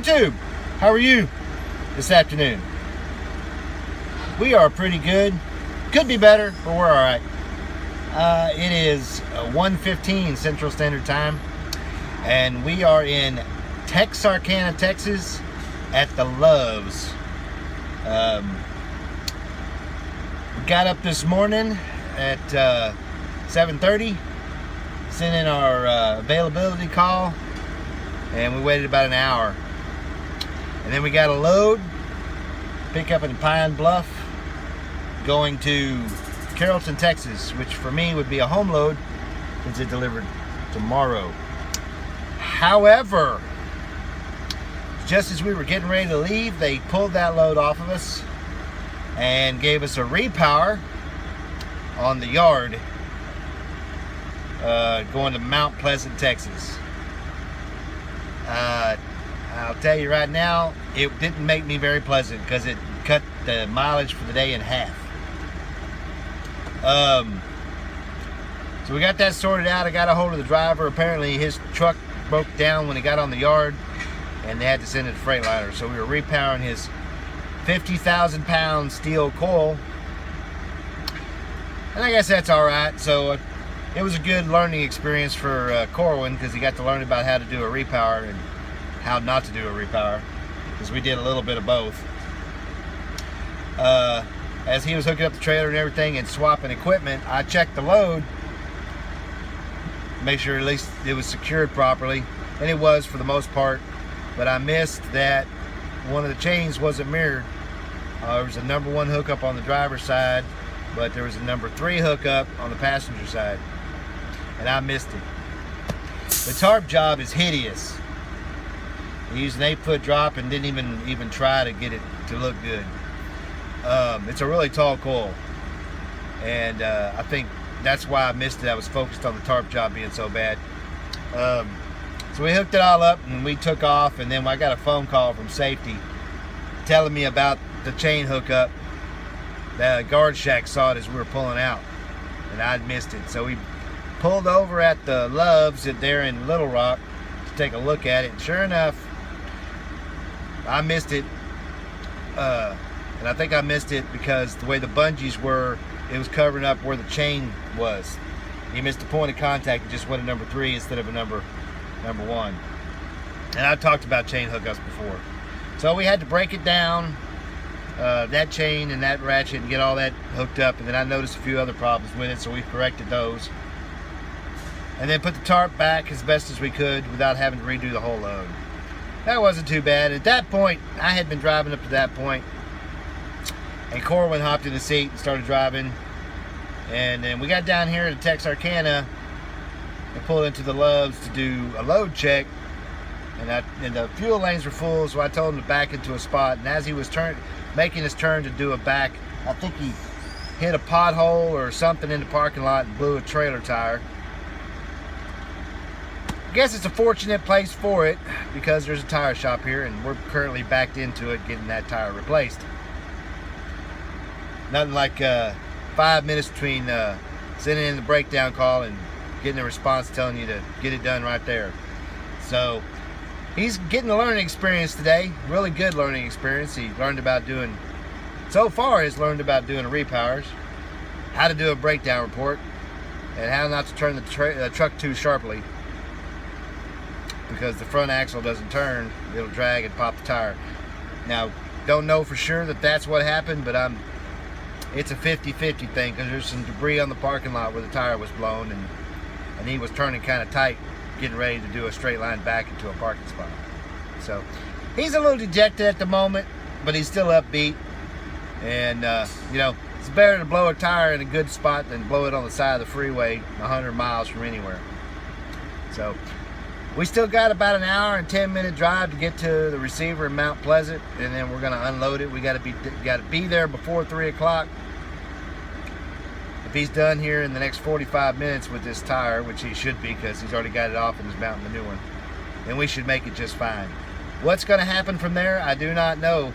YouTube, how are you this afternoon? We are pretty good. Could be better, but we're alright. It is 1:15 Central Standard Time, and we are in Texarkana, Texas at the Loves. We got up this morning at 7:30, sent in our availability call, and we waited about an hour. And then we got a load, pick up in Pine Bluff, going to Carrollton, Texas, which for me would be a home load since it delivered tomorrow. However, just as we were getting ready to leave, they pulled that load off of us and gave us a repower on the yard going to Mount Pleasant, Texas. I'll tell you right now, it didn't make me very pleasant because it cut the mileage for the day in half. So we got that sorted out. I got a hold of the driver. Apparently his truck broke down when he got on the yard, and they had to send it to Freightliner. So we were repowering his 50,000 pound steel coil, and I guess that's all right. So it was a good learning experience for Corwin, because he got to learn about how to do a repower and how not to do a repower, because we did a little bit of both. As he was hooking up the trailer and everything and swapping equipment, I checked the load, make sure at least it was secured properly, and it was for the most part. But I missed that one of the chains wasn't mirrored. There was a number 1 hookup on the driver's side, but there was a number 3 hookup on the passenger side, and I missed it. The tarp job is hideous. He used an 8-foot drop and didn't even try to get it to look good. It's a really tall coil, and I think that's why I missed it. I was focused on the tarp job being so bad. So we hooked it all up and we took off, and then I got a phone call from safety telling me about the chain hookup. The guard shack saw it as we were pulling out, and I'd missed it. So we pulled over at the Loves there in Little Rock to take a look at it, and sure enough, I missed it. And I think I missed it because the way the bungees were, it was covering up where the chain was. He missed the point of contact and just went a number 3 instead of a number 1. And I talked about chain hookups before. So we had to break it down, that chain and that ratchet, and get all that hooked up. And then I noticed a few other problems with it, so we corrected those. And then put the tarp back as best as we could without having to redo the whole load. That wasn't too bad. At that point, I had been driving up to that point, and Corwin hopped in the seat and started driving. And then we got down here to Texarkana and pulled into the Loves to do a load check. And the fuel lanes were full, so I told him to back into a spot. And as he was making his turn to do a back, I think he hit a pothole or something in the parking lot and blew a trailer tire. I guess it's a fortunate place for it, because there's a tire shop here, and we're currently backed into it getting that tire replaced. Nothing like 5 minutes between sending in the breakdown call and getting a response telling you to get it done right there. So he's getting a learning experience today, really good learning experience. He learned about doing, so far he's learned about doing repowers, how to do a breakdown report, and how not to turn the truck too sharply, because the front axle doesn't turn, it'll drag and pop the tire. Now, don't know for sure that that's what happened, but it's a 50-50 thing, because there's some debris on the parking lot where the tire was blown, and he was turning kind of tight, getting ready to do a straight line back into a parking spot. So he's a little dejected at the moment, but he's still upbeat. And you know, it's better to blow a tire in a good spot than blow it on the side of the freeway 100 miles from anywhere. So we still got about an hour and 10-minute drive to get to the receiver in Mount Pleasant, and then we're gonna unload it. We got to be there before 3 o'clock. If he's done here in the next 45 minutes with this tire, which he should be, because he's already got it off and is mounting the new one, then we should make it just fine. What's going to happen from there, I do not know.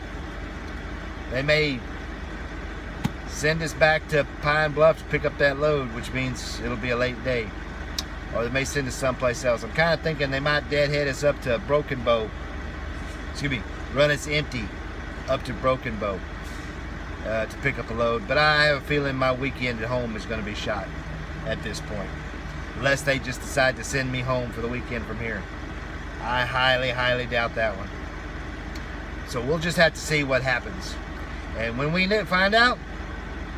They may send us back to Pine Bluff to pick up that load, which means it'll be a late day. Or they may send us someplace else. I'm kind of thinking they might deadhead us up to Broken Bow run us empty up to Broken Bow to pick up a load. But I have a feeling my weekend at home is going to be shot at this point, unless they just decide to send me home for the weekend from here. I highly doubt that one. So we'll just have to see what happens, and when we find out,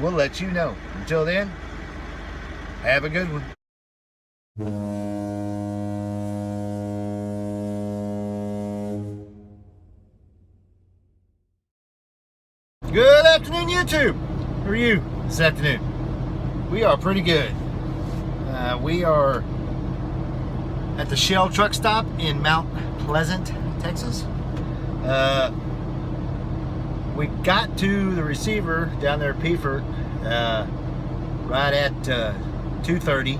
we'll let you know. Until then, have a good one. Good afternoon, YouTube. How are you this afternoon? We are pretty good. We are at the Shell truck stop in Mount Pleasant, Texas. We got to the receiver down there at Peaford right at 2:30,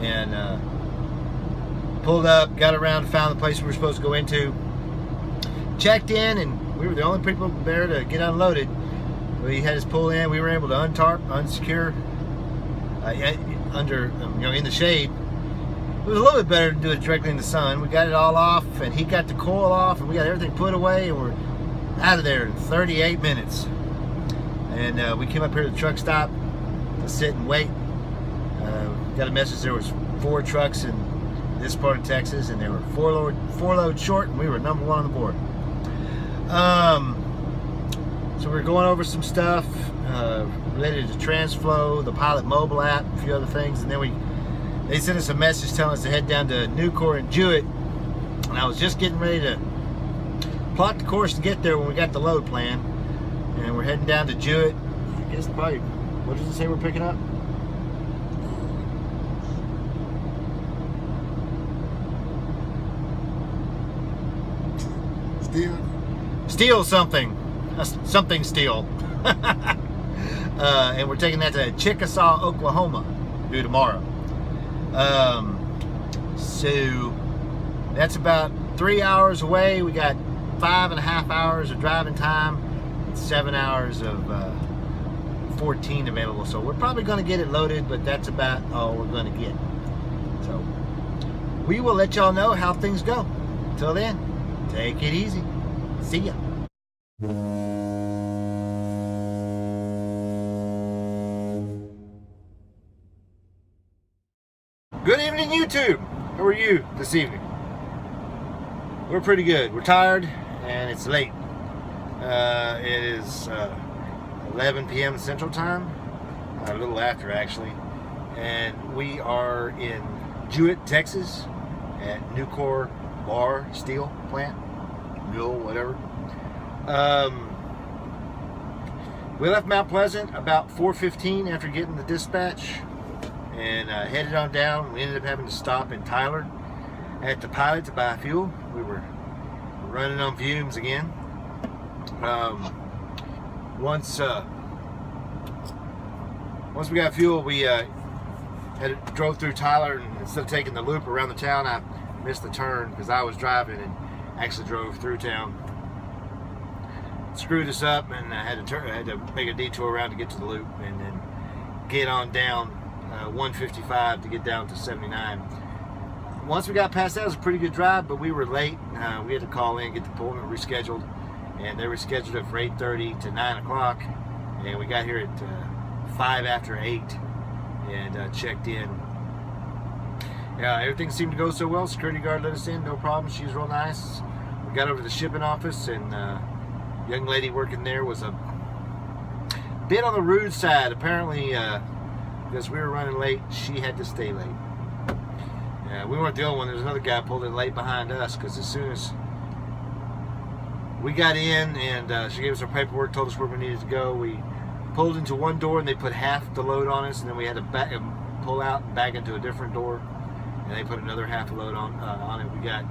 and pulled up, got around, found the place we were supposed to go into, checked in, and we were the only people there to get unloaded. We had us pull in. We were able to untarp, unsecure under, in the shade. It was a little bit better to do it directly in the sun. We got it all off, and he got the coil off, and we got everything put away, and we're out of there in 38 minutes. And we came up here to the truck stop to sit and wait. Got a message there was 4 trucks in this part of Texas, and they were 4 loads short, and we were number 1 on the board. So we're going over some stuff related to TransFlow, the Pilot mobile app, a few other things, and then they sent us a message telling us to head down to Nucor and Jewett, and I was just getting ready to plot the course to get there when we got the load plan, and we're heading down to Jewett. I guess probably, what does it say we're picking up? Steel something. Something steel. And we're taking that to Chickasaw, Oklahoma, due tomorrow. So that's about 3 hours away. We got 5.5 hours of driving time, and 7 hours of 14 available. So we're probably going to get it loaded, but that's about all we're going to get. So we will let y'all know how things go. Until then, take it easy. See ya. Good evening, YouTube. How are you this evening? We're pretty good. We're tired, and it's late. It is 11 p.m. Central Time, a little after actually, and we are in Jewett, Texas, at Nucor Bar Steel Plant, mill, whatever. We left Mount Pleasant about 4:15 after getting the dispatch, and headed on down. We ended up having to stop in Tyler at the Pilot to buy fuel. We were running on fumes again. Once we got fuel, we drove through Tyler, and instead of taking the loop around the town, I missed the turn because I was driving and actually drove through town. Screwed us up, and I had to make a detour around to get to the loop, and then get on down 155 to get down to 79. Once we got past that, it was a pretty good drive, but we were late. We had to call in, get the appointment rescheduled, and they rescheduled it for 8:30 to 9 o'clock, and we got here at 5 after 8 and checked in. Everything seemed to go so well. Security guard let us in, no problem. She was real nice. We got over to the shipping office, and young lady working there was a bit on the rude side. Apparently, because we were running late, she had to stay late. We weren't the only one. There was another guy pulled in late behind us, because as soon as we got in and she gave us our paperwork, told us where we needed to go, we pulled into one door and they put half the load on us, and then we had to pull out and back into a different door, and they put another half a load on it. We got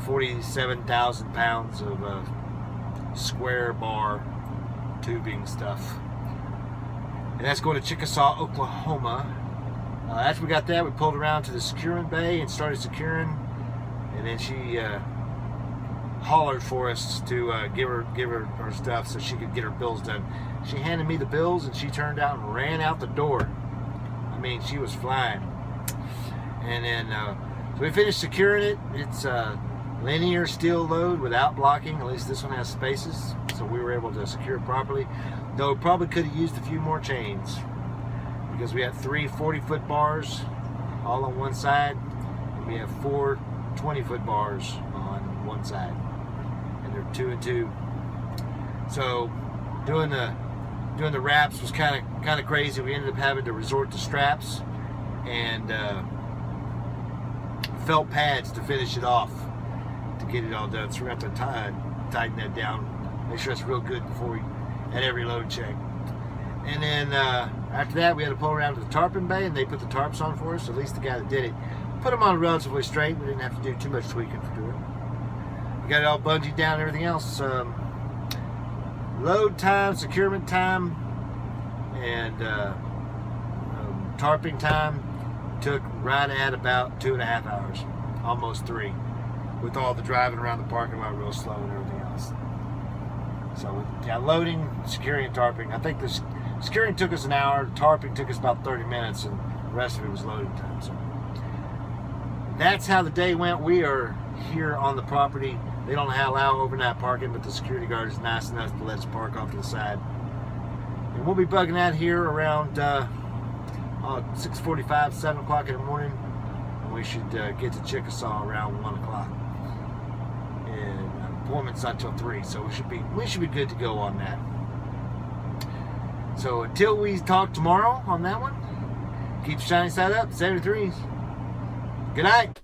47,000 pounds of square bar tubing stuff, and that's going to Chickasaw, Oklahoma. After we got that, we pulled around to the securing bay and started securing, and then she hollered for us to give her her stuff so she could get her bills done. She handed me the bills, and she turned out and ran out the door. I mean, she was flying. And then so we finished securing it. It's linear steel load without blocking. At least this one has spaces, so we were able to secure it properly. Though probably could have used a few more chains, because we have 3 40-foot bars all on one side, and we have 4 20-foot bars on one side, and they're 2 and 2. So doing the wraps was kind of crazy. We ended up having to resort to straps and felt pads to finish it off to get it all done. So we're going to have to tighten that down, make sure it's real good before we at every load check. And then after that, we had to pull around to the tarping bay, and they put the tarps on for us. So at least the guy that did it put them on relatively straight. We didn't have to do too much tweaking for doing it. We got it all bungeed down and everything else. Load time, securement time, and tarping time took right at about 2.5 hours, almost 3, with all the driving around the parking lot real slow and everything else. So yeah, loading, securing, and tarping. I think the securing took us an hour, the tarping took us about 30 minutes, and the rest of it was loading time. So that's how the day went. We are here on the property. They don't allow overnight parking, but the security guard is nice enough to let us park off to the side. And we'll be bugging out here around 6:45, 7 o'clock in the morning, and we should get to Chickasaw around 1 o'clock. And appointment's not till 3, so we should be good to go on that. So until we talk tomorrow on that one, keep the shiny side up. 73. Good night.